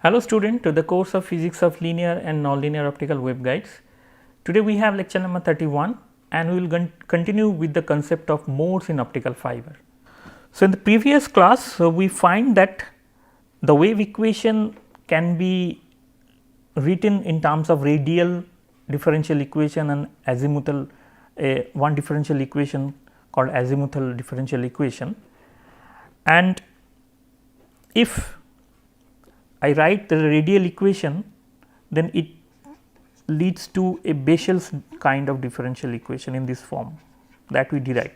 Hello student, to the course of Physics of Linear and Nonlinear Optical Waveguides. Today we have lecture number 31 and we will continue with the concept of modes in optical fiber. So, in the previous class we find that the wave equation can be written in terms of radial differential equation and azimuthal one differential equation called azimuthal differential equation. And if I write the radial equation, then it leads to a Bessel's kind of differential equation in this form that we derive.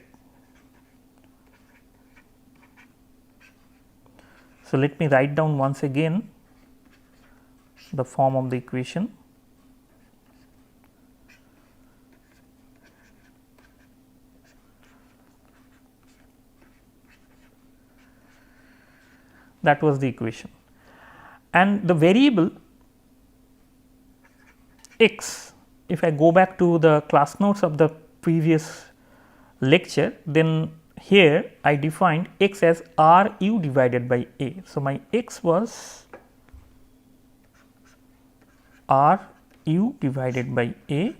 So, let me write down once again the form of the equation. That was the equation. And the variable x, if I go back to the class notes of the previous lecture, then here I defined x as R u divided by a. So, my x was R u divided by a,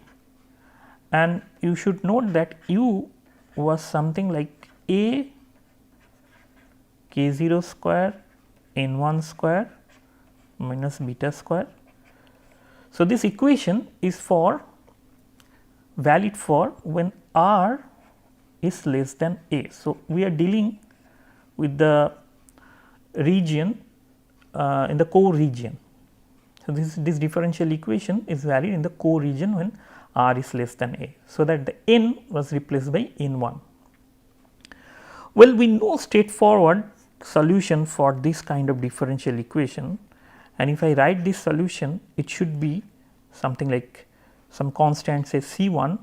and you should note that u was something like a k 0 square n 1 square minus beta square. So, this equation is valid for when R is less than a. So, we are dealing with the region in the core region. So, this differential equation is valid in the core region when R is less than a. So, that the n was replaced by n 1. Well, we know straightforward solution for this kind of differential equation, and if I write this solution, it should be something like some constant, say C 1,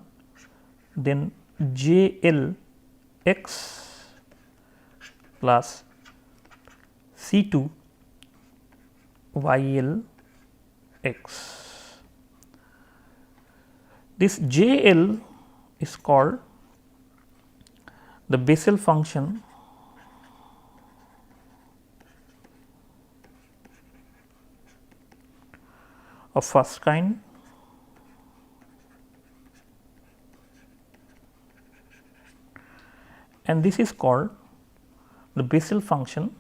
then J L x plus C 2 Y L x. This J L is called the Bessel function of first kind, and this is called the Bessel function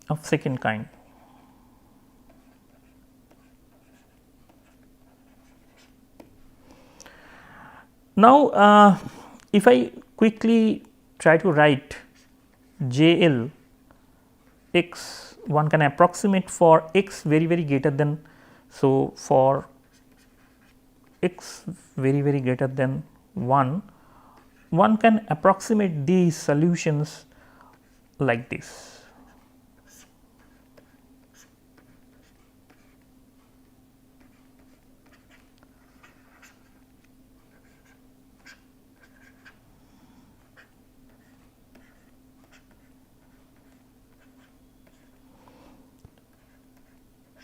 of second kind. Now, if I quickly try to write J L x, one can approximate for x very greater than. So, for x very greater than 1, one can approximate these solutions like this.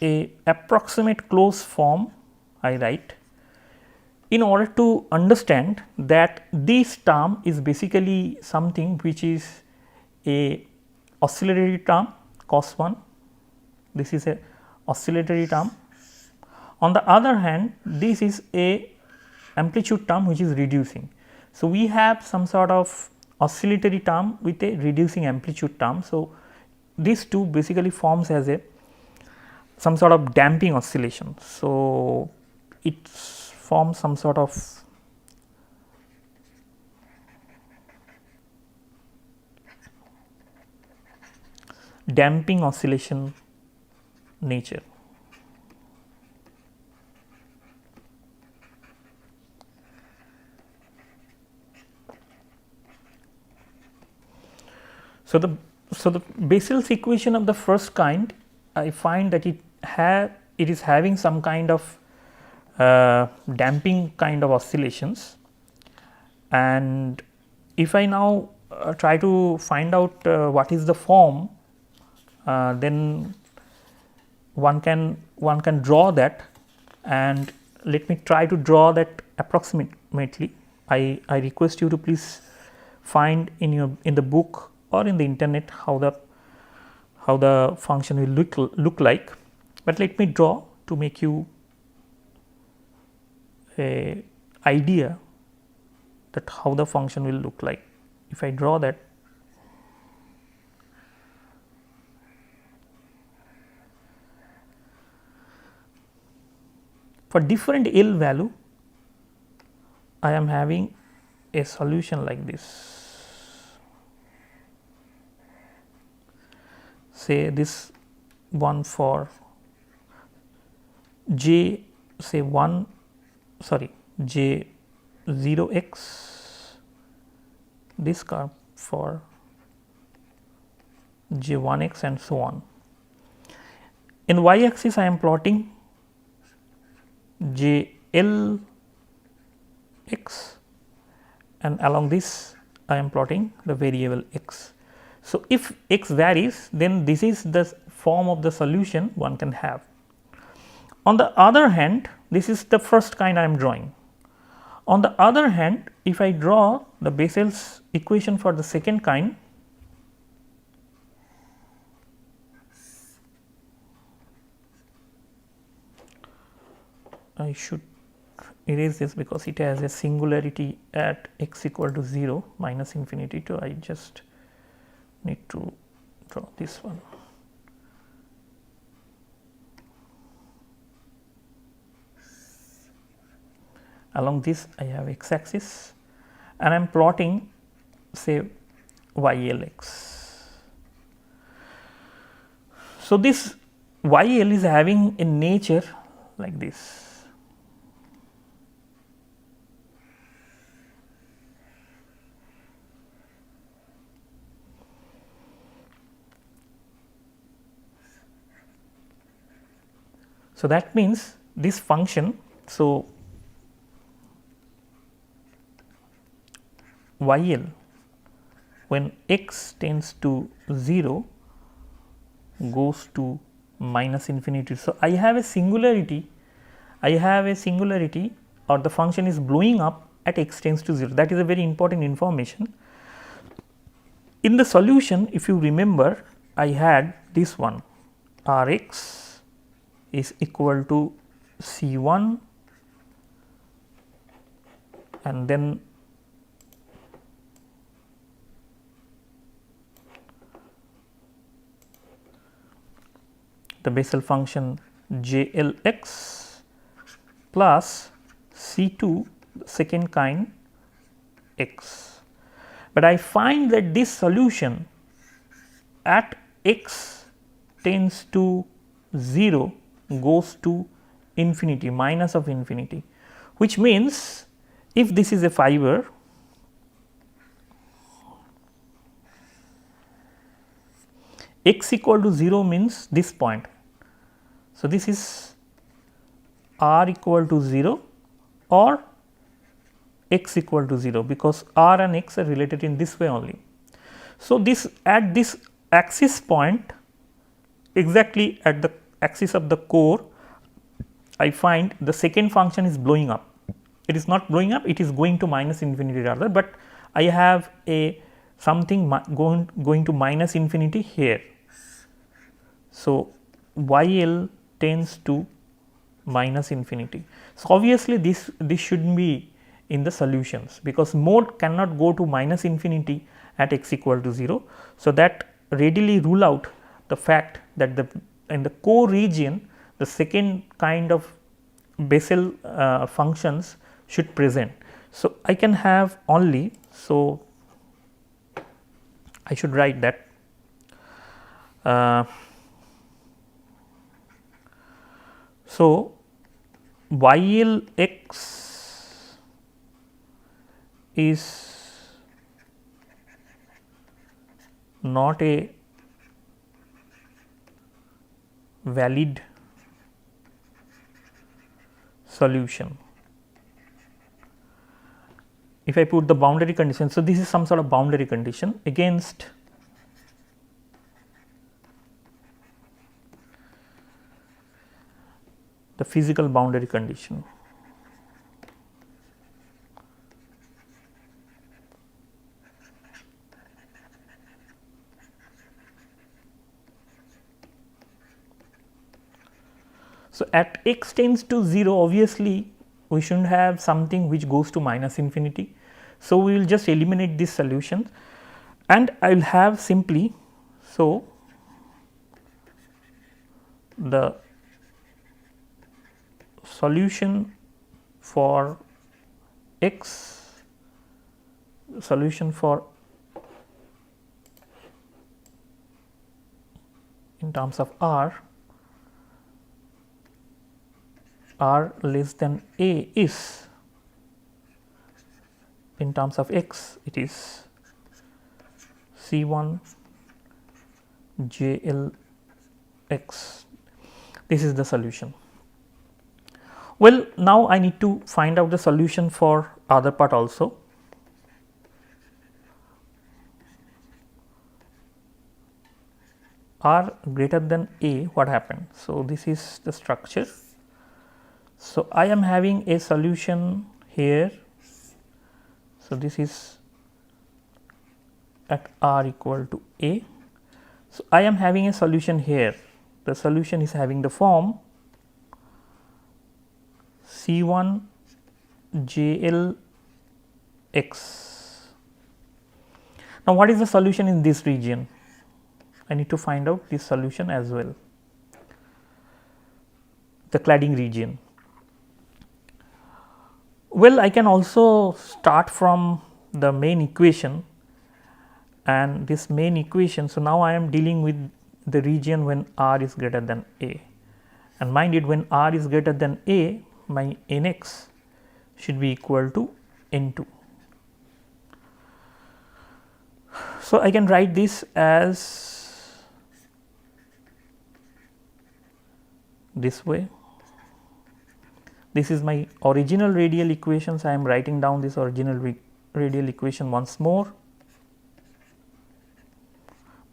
A approximate closed form I write in order to understand that this term is basically something which is a oscillatory term cos 1, this is a oscillatory term. On the other hand, this is a amplitude term which is reducing. So, we have some sort of oscillatory term with a reducing amplitude term. So, these two basically forms as a some sort of damping oscillation. So, it forms some sort of damping oscillation nature. So, the Bessel's equation of the first kind, I find that it is having some kind of damping kind of oscillations, and if I now try to find out what is the form, then one can draw that, and let me try to draw that approximately. I request you to please find in the book or in the internet how the function will look like, but let me draw to make you a idea that how the function will look like. If I draw that, for different L value, I am having a solution like this. Say this one for j, say 1, sorry, j 0 x, this curve for j 1 x and so on. In y axis I am plotting j l x, and along this I am plotting the variable x. So, if x varies, then this is the form of the solution one can have. On the other hand, this is the first kind I am drawing. On the other hand, if I draw the Bessel's equation for the second kind, I should erase this because it has a singularity at x equal to 0 minus infinity to, I just need to draw this one. Along this I have x axis and I am plotting say YL x. So, this YL is having a nature like this. So, that means this function, so YL when x tends to 0 goes to minus infinity. So, I have a singularity or the function is blowing up at x tends to 0, that is a very important information. In the solution, if you remember, I had this one R x is equal to C 1 and then the Bessel function J L x plus C 2 second kind x. But I find that this solution at x tends to 0 goes to infinity, minus of infinity, which means if this is a fiber, x equal to 0 means this point. So, this is r equal to 0 or x equal to 0, because r and x are related in this way only. So, this at this axis point, exactly at the axis of the core, I find the second function is blowing up. It is not blowing up, it is going to minus infinity rather, but I have a something going to minus infinity here. So, YL tends to minus infinity. So, obviously, this should not be in the solutions, because mode cannot go to minus infinity at x equal to 0. So, that readily rule out the fact that in the core region the second kind of Bessel functions should present. So, I can have only, so I should write that so YL x is not a valid solution. If I put the boundary condition, so this is some sort of boundary condition against the physical boundary condition. So, at x tends to 0, obviously we should not have something which goes to minus infinity. So, we will just eliminate this solution and I will have simply, so the solution for x, solution for in terms of r less than a is, in terms of x it is C1 JL x. This is the solution. Well, now I need to find out the solution for other part also. R greater than A, what happened? So, this is the structure. So, I am having a solution here. So, this is at R equal to A. So, I am having a solution here. The solution is having the form C1 JL x. Now, what is the solution in this region? I need to find out this solution as well, the cladding region. Well, I can also start from the main equation and this main equation. So, now I am dealing with the region when r is greater than a, and mind it, when r is greater than a, my nx should be equal to n2. So, I can write this as this way. This is my original radial equations. I am writing down this original radial equation once more,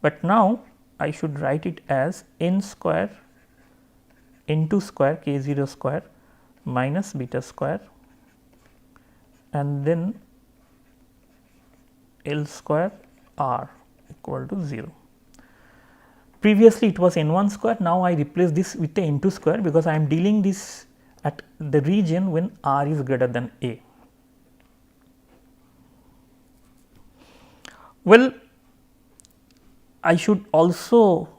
but now I should write it as n square n2 square k 0 square minus beta square and then L square r equal to 0. Previously it was n1 square, now I replace this with the n2 square because I am dealing this at the region when r is greater than a. Well, I should also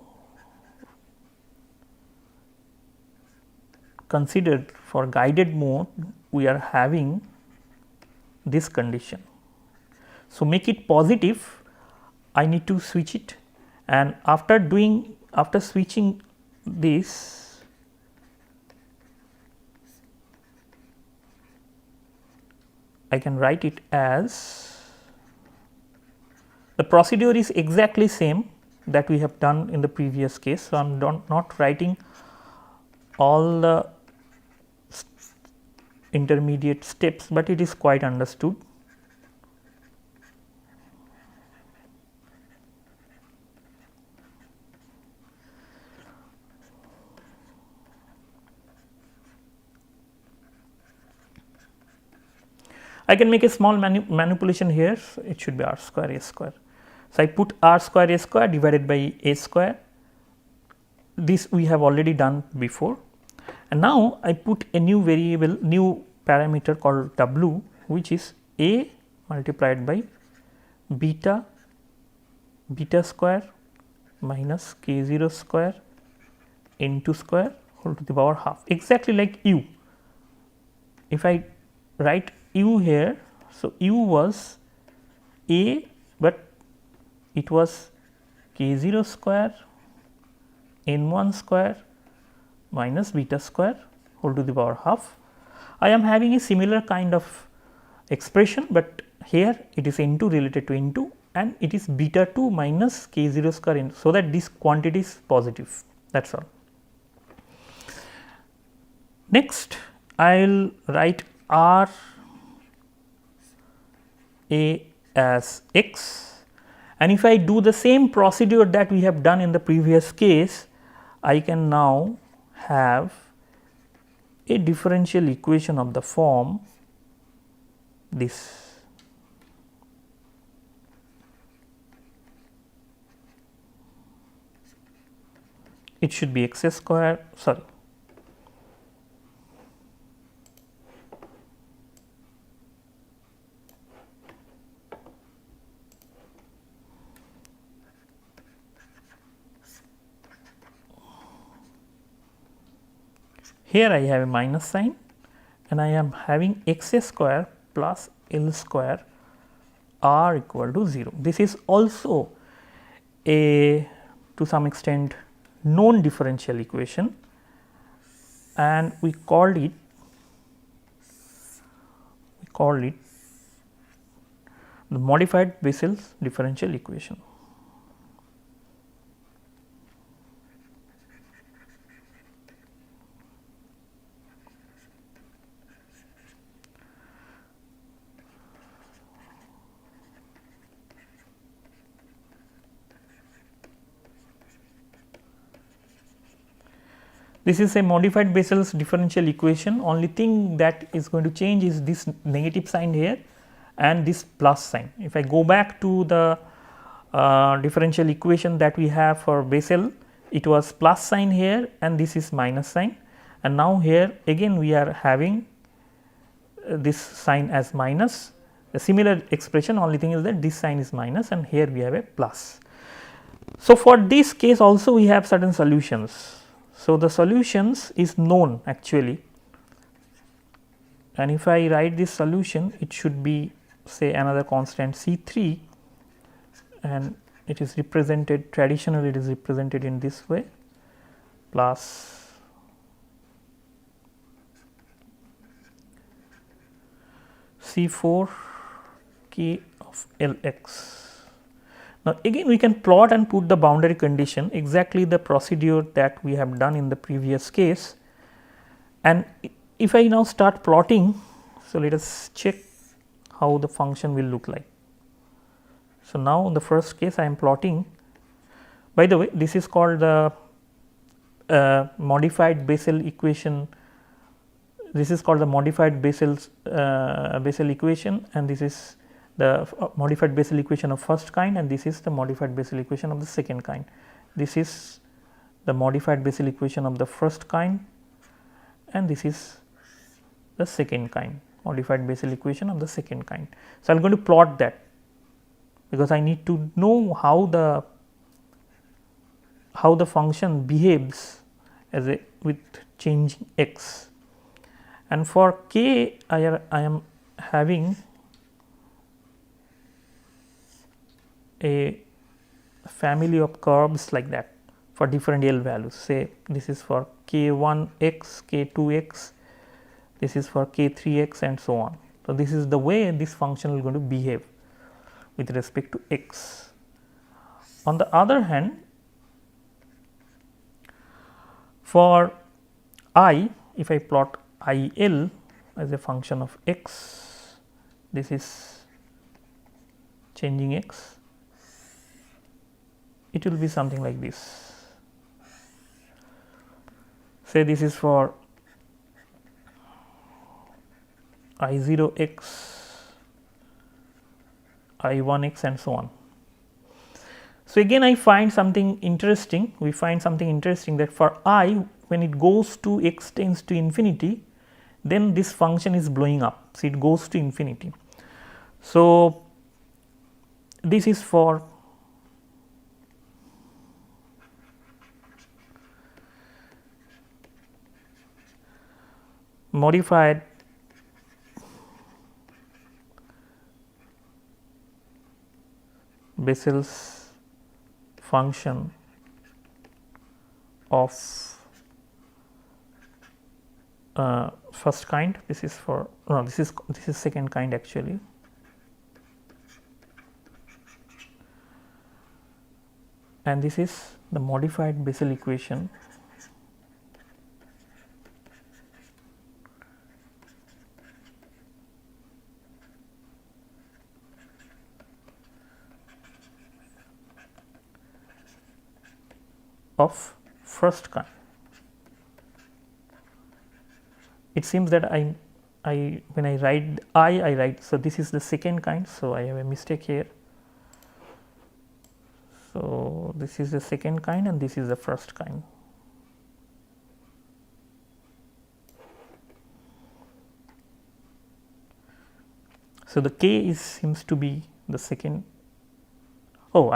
consider for guided mode we are having this condition. So, make it positive, I need to switch it, and after switching this, I can write it as, the procedure is exactly same that we have done in the previous case. So, I am not writing all the intermediate steps, but it is quite understood. I can make a small manipulation here, so it should be r square a square. So, I put r square a square divided by a square, this we have already done before, and now I put a new variable, new parameter called w, which is a multiplied by beta square minus k 0 square n2 square whole to the power half, exactly like u. If I write u here, so u was a, but it was k 0 square n1 square minus beta square whole to the power half. I am having a similar kind of expression, but here it is n2 related to n2 and it is beta 2 minus k 0 square n, so that this quantity is positive, that is all. Next, I will write r a as x, and if I do the same procedure that we have done in the previous case, I can now have a differential equation of the form this. It should be x square, sorry, here I have a minus sign and I am having x square plus L square r equal to 0. This is also a to some extent known differential equation, and we called it the modified Bessel's differential equation. This is a modified Bessel's differential equation. Only thing that is going to change is this negative sign here and this plus sign. If I go back to the differential equation that we have for Bessel, it was plus sign here and this is minus sign, and now here again we are having this sign as minus. A similar expression, only thing is that this sign is minus and here we have a plus. So, for this case also we have certain solutions. So, the solutions is known actually, and if I write this solution, it should be say another constant C3, and it is represented, traditionally it is represented in this way, plus C4 k of Lx. Now, again we can plot and put the boundary condition, exactly the procedure that we have done in the previous case. And if I now start plotting, so let us check how the function will look like. So, now in the first case I am plotting, by the way this is called the modified Bessel equation. This is called the modified Bessel's Bessel equation, and this is the modified Bessel equation of first kind, and this is the modified Bessel equation of the second kind. This is the modified Bessel equation of the first kind, and this is the second kind, modified Bessel equation of the second kind. So, I am going to plot that, because I need to know how the function behaves as a with changing x. And for k I am having a family of curves like that for different L values. Say this is for k1x, k2x, this is for k3x and so on. So, this is the way this function is going to behave with respect to x. On the other hand, for I, if I plot IL as a function of x, this is changing x, it will be something like this. Say this is for I0x, I1x and so on. So, again I find something interesting, we find something interesting that for I, when it goes to x tends to infinity, then this function is blowing up. So, it goes to infinity. So, this is for modified Bessel's function of first kind. This is for no, this is second kind actually. And this is the modified Bessel equation of first kind. It seems that I when I write I write, so this is the second kind, so I have a mistake here. So, this is the second kind and this is the first kind. So, the k seems to be the second. Oh,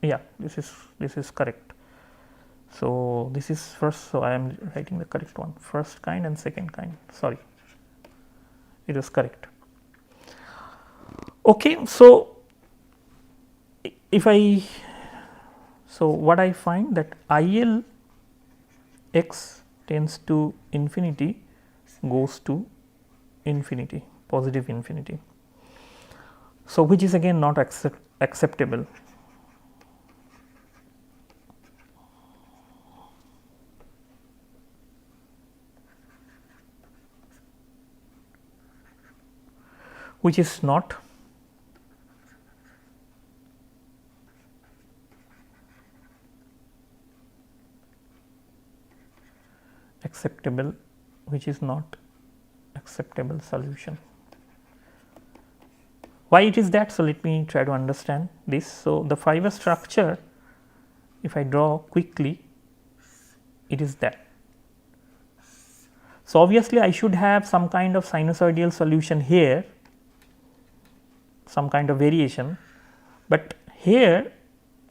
yeah, this is correct. So this is first, so I am writing the correct one, first kind and second kind, sorry, it was correct. Okay, so if I, so what I find that IL x tends to infinity goes to infinity, positive infinity. So which is again not acceptable. Which is not acceptable, which is not acceptable solution. Why it is that? So let me try to understand this. So the fiber structure, if I draw quickly, it is that. So obviously I should have some kind of sinusoidal solution here, some kind of variation, but here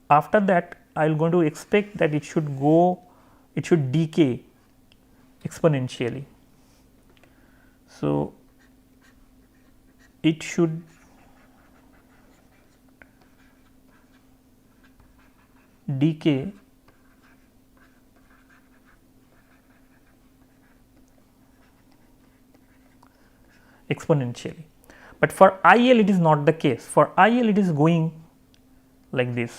after that I am going to expect that it should go, it should decay exponentially. So it should decay exponentially, but for IL it is not the case. For IL it is going like this.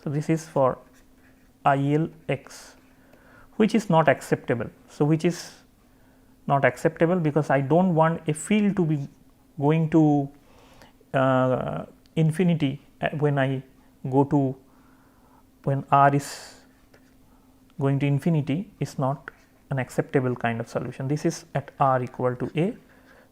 So this is for IL x, which is not acceptable. So which is not acceptable because I do not want a field to be going to infinity when I go to, when r is going to infinity is not an acceptable kind of solution. This is at r equal to a.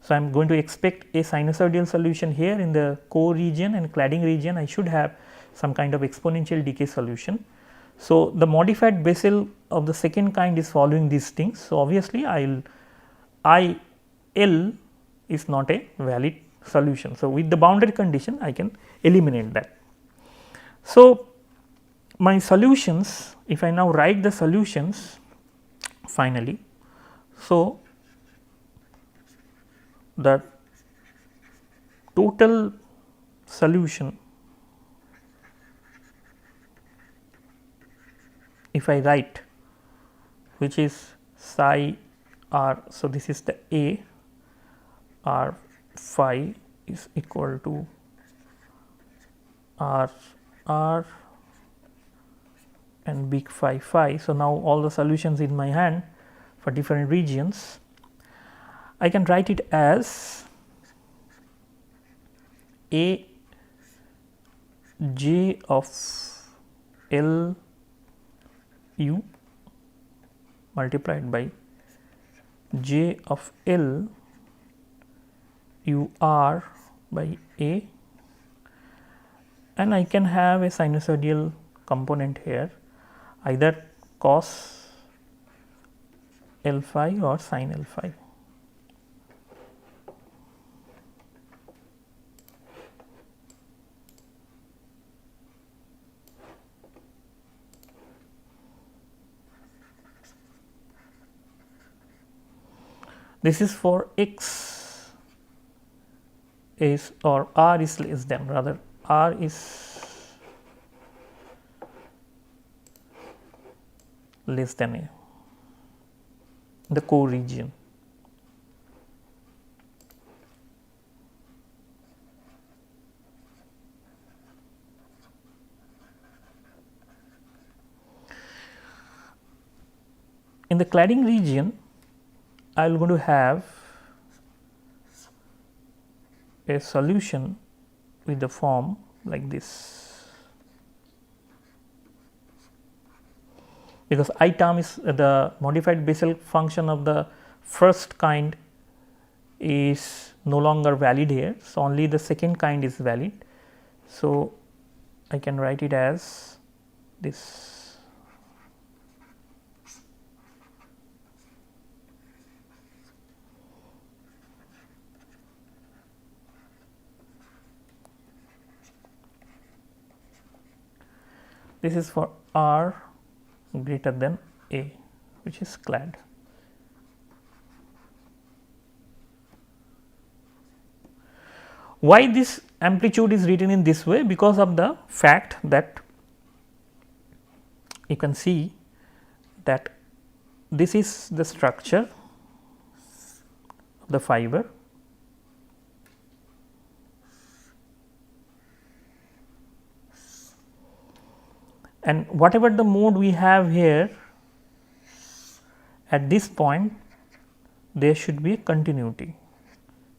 So I am going to expect a sinusoidal solution here in the core region, and cladding region I should have some kind of exponential decay solution. So the modified Bessel of the second kind is following these things. So obviously IL is not a valid solution. So with the boundary condition I can eliminate that. So my solutions, if I now write the solutions finally, so the total solution, if I write, which is psi r, so this is the A, r phi is equal to r r and big phi phi. So now all the solutions in my hand for different regions, I can write it as A j of L u multiplied by j of L u r by A, and I can have a sinusoidal component here, either cos L phi or sin L phi. This is for x is, or r is less than, rather r is less than A, the core region. In the cladding region, I am going to have a solution with the form like this, because I term is the modified Bessel function of the first kind is no longer valid here. So only the second kind is valid. So I can write it as this. this is for R greater than A, which is clad. Why this amplitude is written in this way? Because of the fact that you can see that this is the structure of the fiber, and whatever the mode we have here, at this point there should be a continuity,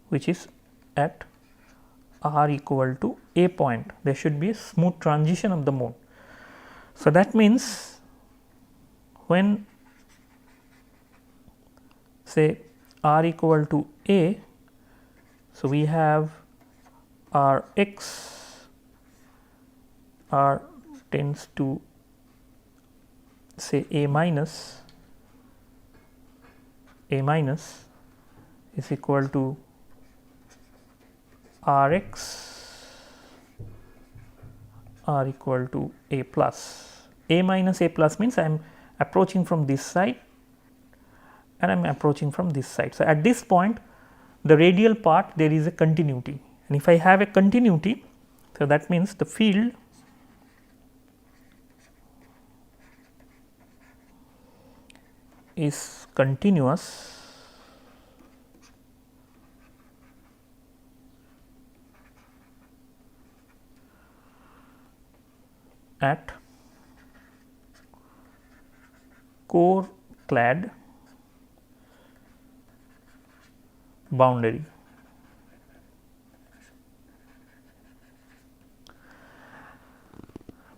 which is at R equal to A point, there should be a smooth transition of the mode. So, that means when say R equal to A, so we have R x, R tends to say A minus is equal to R x, R equal to A plus. A minus A plus means I am approaching from this side and I am approaching from this side. So, at this point the radial part there is a continuity, and if I have a continuity, so that means the field is continuous at core clad boundary.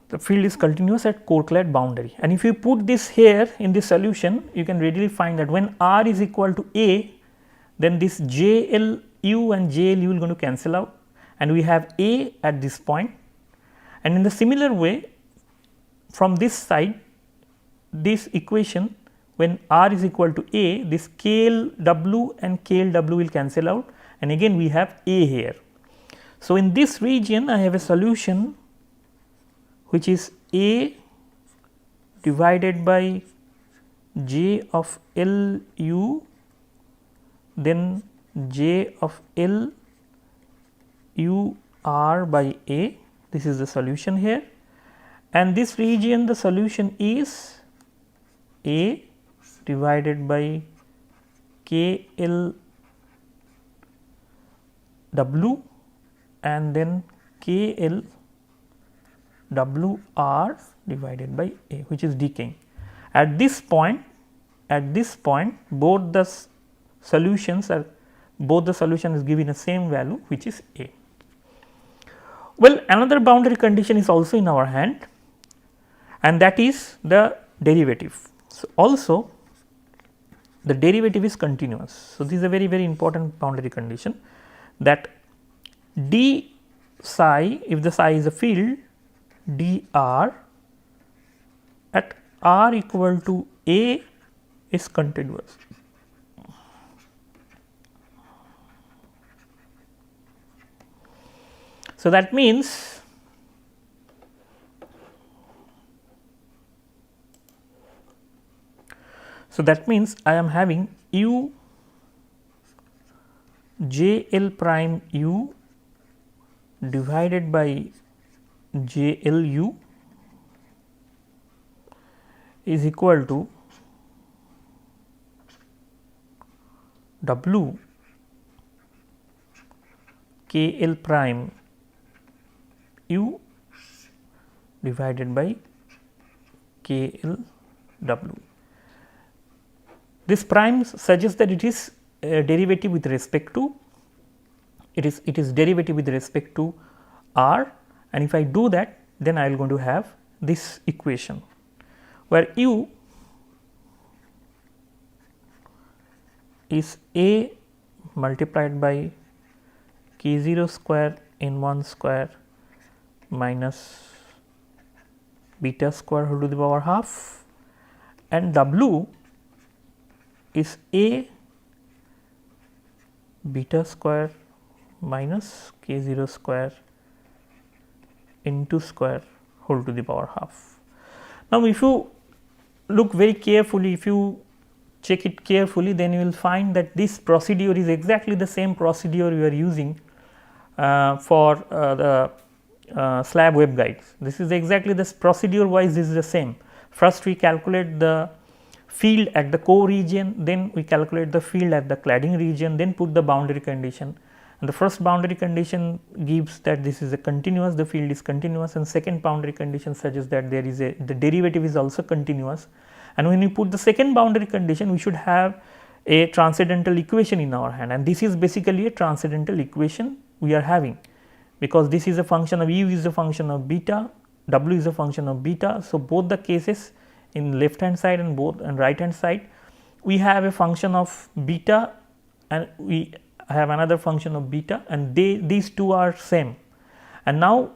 The field is continuous at core clad boundary, and if you put this here in the solution, you can readily find that when R is equal to A, then this JLU and JLU is going to cancel out, and we have A at this point. And in the similar way, from this side, this equation, when R is equal to A, this KLW and KLW will cancel out, and again we have A here. So, in this region I have a solution which is A divided by J of L u, then J of L u R by A. This is the solution here, and this region the solution is A divided by K L W and then K L W R divided by A, which is decaying. At this point both the solutions is given the same value, which is A. Well, another boundary condition is also in our hand, and that is the derivative. So, also the derivative is continuous. So, this is a very important boundary condition, that d psi, if the psi is a field, dr at R equal to A is continuous. So, that means I am having u j l prime u divided by j l u is equal to w k l prime u divided by k l w. This prime suggests that it is a derivative with respect to derivative with respect to r, and if I do that, then I am going to have this equation where u is A multiplied by k 0 square n 1 square minus beta square whole to the power half, and w is A beta square minus k 0 square into square whole to the power half. Now, if you look very carefully, if you check it carefully, then you will find that this procedure is exactly the same procedure we are using for the slab waveguides. This is exactly this procedure wise, this is the same. First we calculate the field at the core region, then we calculate the field at the cladding region, then put the boundary condition. And the first boundary condition gives that this is a continuous, the field is continuous, and second boundary condition suggests that there is the derivative is also continuous. And when we put the second boundary condition, we should have a transcendental equation in our hand, and this is basically a transcendental equation we are having, because this is a function of u is a function of beta, w is a function of beta. So, both the cases in left hand side and both and right hand side, we have a function of beta and we have another function of beta, and these two are same. And now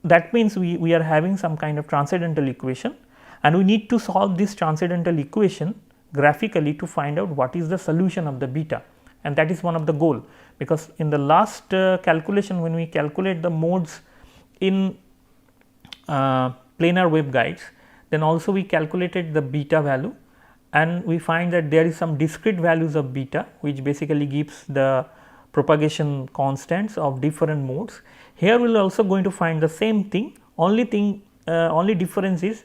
that means we are having some kind of transcendental equation, and we need to solve this transcendental equation graphically to find out what is the solution of the beta, and that is one of the goal, because in the last calculation, when we calculate the modes in planar waveguides, then also we calculated the beta value, and we find that there is some discrete values of beta, which basically gives the propagation constants of different modes. Here we are also going to find the same thing, only difference is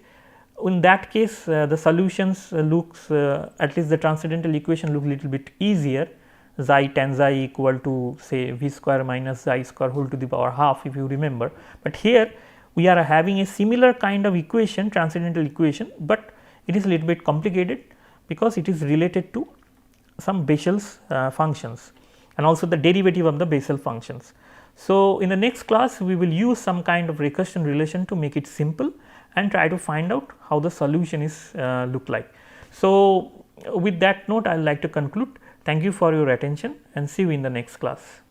in that case the solutions looks at least the transcendental equation look little bit easier, xi tan xi equal to say v square minus xi square whole to the power half, if you remember. But here we are having a similar kind of equation, transcendental equation, but it is a little bit complicated because it is related to some Bessel's functions and also the derivative of the Bessel functions. So, in the next class we will use some kind of recursion relation to make it simple and try to find out how the solution is look like. So, with that note I would like to conclude. Thank you for your attention and see you in the next class.